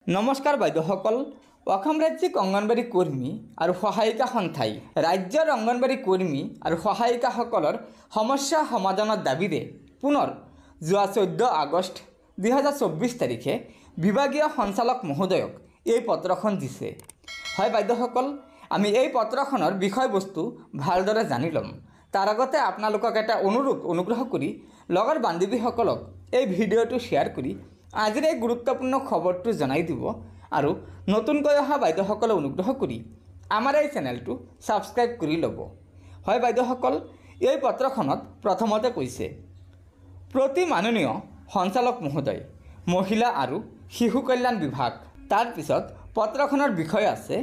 নমস্কাৰ বাইদেউসকল, অসম ৰাজ্যিক অংগনবাড়ী কৰ্মী আৰু সহায়িকা সন্থাই ৰাজ্যৰ অংগনবাড়ী কৰ্মী আৰু সহায়িকাসকলৰ সমস্যা সমাধানৰ দাবীৰে পুনৰ যোৱা 14 আগষ্ট 2024 তাৰিখে বিভাগীয় সঞ্চালক মহোদয়ক এই পত্ৰখন দিছে। হয় বাইদেউসকল, আমি এই পত্ৰখনৰ বিষয়বস্তু ভালদৰে জানি ল'ম। তাৰ আগতে আপোনালোকক এটা অনুগ্ৰহ কৰি লগৰ বান্ধৱীসকলক এই ভিডিঅ'টো শ্বেয়াৰ কৰি আজিৰ এই গুৰুত্বপূৰ্ণ খবৰটো জনাই দিব আৰু নতুনকৈ অহা বাইদেউসকলে অনুগ্ৰহ কৰি আমাৰ এই চেনেলটো ছাবস্ক্ৰাইব কৰি ল'ব। হয় বাইদেউসকল, এই পত্ৰখনত প্ৰথমতে কৈছে, প্ৰতি মাননীয় সঞ্চালক মহোদয়, মহিলা আৰু শিশু কল্যাণ বিভাগ। তাৰ পিছত পত্ৰখনৰ বিষয় আছে,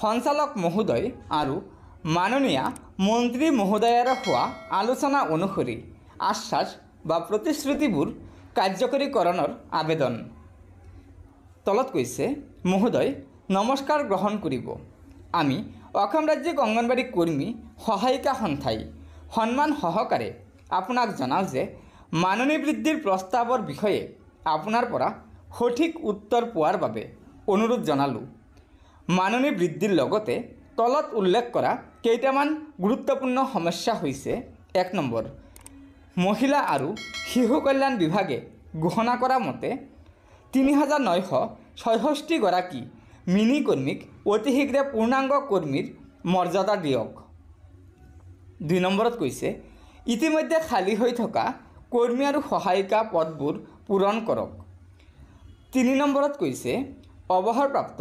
সঞ্চালক মহোদয় আৰু মাননীয় মন্ত্ৰী মহোদয়ৰে হোৱা আলোচনা অনুসৰি আশ্বাস বা প্ৰতিশ্ৰুতিবোৰ কাৰ্যকৰীকৰণৰ আবেদন। তলত কৈছে, মহোদয় নমস্কাৰ গ্ৰহণ কৰিব। আমি অসম ৰাজ্যিক অংগনবাড়ী কৰ্মী সহায়িকা সন্থাই সন্মান সহকাৰে আপোনাক জনাওঁ যে মাননী বৃদ্ধিৰ প্ৰস্তাৱৰ বিষয়ে আপোনাৰ পৰা সঠিক উত্তৰ পোৱাৰ বাবে অনুৰোধ জনালোঁ। মাননী বৃদ্ধিৰ লগতে তলত উল্লেখ কৰা কেইটামান গুৰুত্বপূৰ্ণ সমস্যা হৈছে, 1 নম্বৰ, মহিলা আৰু শিশু কল্যাণ বিভাগে ঘোষণা কৰা মতে 3966 গৰাকী মিনি কৰ্মীক অতি শীঘ্ৰে পূৰ্ণাংগ কৰ্মীৰ মৰ্যাদা দিয়ক। 2 নম্বৰত কৈছে, ইতিমধ্যে খালী হৈ থকা কৰ্মী আৰু সহায়িকা পদবোৰ পূৰণ কৰক। 3 নম্বৰত কৈছে, অৱসৰপ্ৰাপ্ত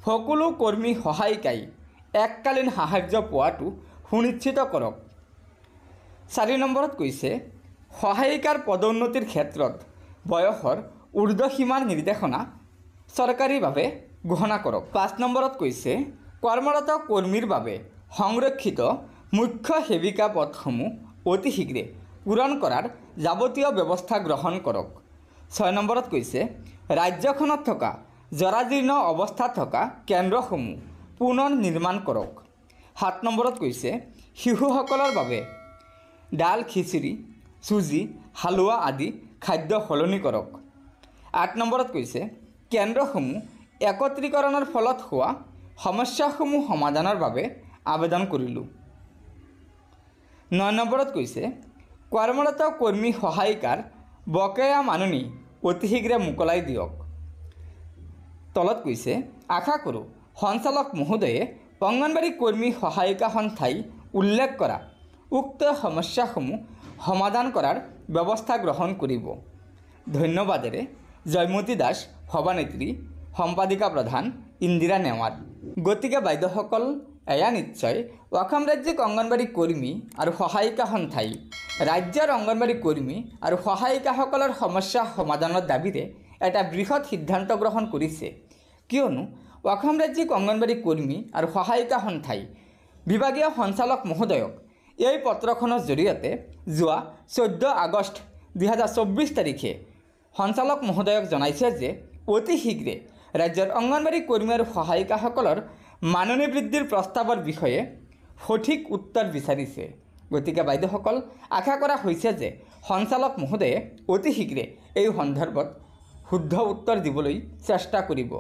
সকলো কৰ্মী সহায়িকাই এককালীন সাহায্য পোৱাটো সুনিশ্চিত কৰক। 4 নম্বৰত কৈছে, সহায়িকাৰ পদোন্নতিৰ ক্ষেত্ৰত বয়সৰ ঊৰ্ধ্বসীমাৰ নিৰ্দেশনা চৰকাৰীভাৱে ঘোষণা কৰক। 5 নম্বৰত কৈছে, কৰ্মৰত কৰ্মীৰ বাবে সংৰক্ষিত মুখ্য সেৱিকা পদসমূহ অতি শীঘ্ৰে পূৰণ কৰাৰ যাৱতীয় ব্যৱস্থা গ্ৰহণ কৰক। 6 নম্বৰত কৈছে, ৰাজ্যখনত থকা জৰাজীৰ্ণ অৱস্থাত থকা কেন্দ্ৰসমূহ পুনৰ নিৰ্মাণ কৰক। 7 নম্বৰত কৈছে, শিশুসকলৰ বাবে ডাল, খিচিৰি, চুজি, হালোৱা আদি খাদ্য সলনি কৰক। 8 নম্বৰত কৈছে, কেন্দ্ৰসমূহ একত্ৰীকৰণৰ ফলত হোৱা সমস্যাসমূহ সমাধানৰ বাবে আবেদন কৰিলোঁ। 9 নম্বৰত কৈছে, কৰ্মৰত কৰ্মী সহায়িকাৰ বকেয়া মাননী অতি শীঘ্ৰে মোকলাই দিয়ক। তলত কৈছে, আশা কৰোঁ সঞ্চালক মহোদয়ে অংগনবাড়ী কৰ্মী সহায়িকা সন্থাই উল্লেখ কৰা উক্ত সমস্যাসমূহ সমাধান কৰাৰ ব্যৱস্থা গ্ৰহণ কৰিব। ধন্যবাদেৰে জয়মতী দাস, সভানেত্ৰী, সম্পাদিকা প্ৰধান ইন্দিৰা নেৱাৰ। গতিকে বাইদেউসকল, এয়া নিশ্চয় অসম ৰাজ্যিক অংগনবাড়ী কৰ্মী আৰু সহায়িকা সন্থাই ৰাজ্যৰ অংগনবাড়ী কৰ্মী আৰু সহায়িকাসকলৰ সমস্যা সমাধানৰ দাবীৰে এটা বৃহৎ সিদ্ধান্ত গ্ৰহণ কৰিছে। কিয়নো অসম ৰাজ্যিক অংগনবাড়ী কৰ্মী আৰু সহায়িকা সন্থাই বিভাগীয় সঞ্চালক মহোদয়ক এই পত্ৰখনৰ জৰিয়তে যোৱা 14 আগষ্ট 2024 তাৰিখে সঞ্চালক মহোদয়ক জনাইছে যে অতি শীঘ্ৰে ৰাজ্যৰ অংগনবাড়ী কৰ্মী আৰু সহায়িকাসকলৰ মাননী বৃদ্ধিৰ প্ৰস্তাৱৰ বিষয়ে সঠিক উত্তৰ বিচাৰিছে। গতিকে বাইদেউসকল, আশা কৰা হৈছে যে সঞ্চালক মহোদয়ে অতি শীঘ্ৰে এই সন্দৰ্ভত শুদ্ধ উত্তৰ দিবলৈ চেষ্টা কৰিব।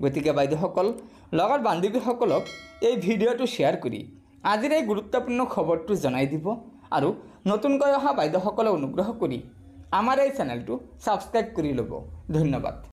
গতিকে বাইদেউসকল, লগৰ বান্ধৱীসকলক এই ভিডিঅ'টো শ্বেয়াৰ কৰি আজিৰ এই গুৰুত্বপূৰ্ণ খবৰটো জনাই দিব আৰু নতুনকৈ অহা বাইদেউসকলে অনুগ্ৰহ কৰি আমাৰ এই চেনেলটো ছাবস্ক্ৰাইব কৰি ল'ব। ধন্যবাদ।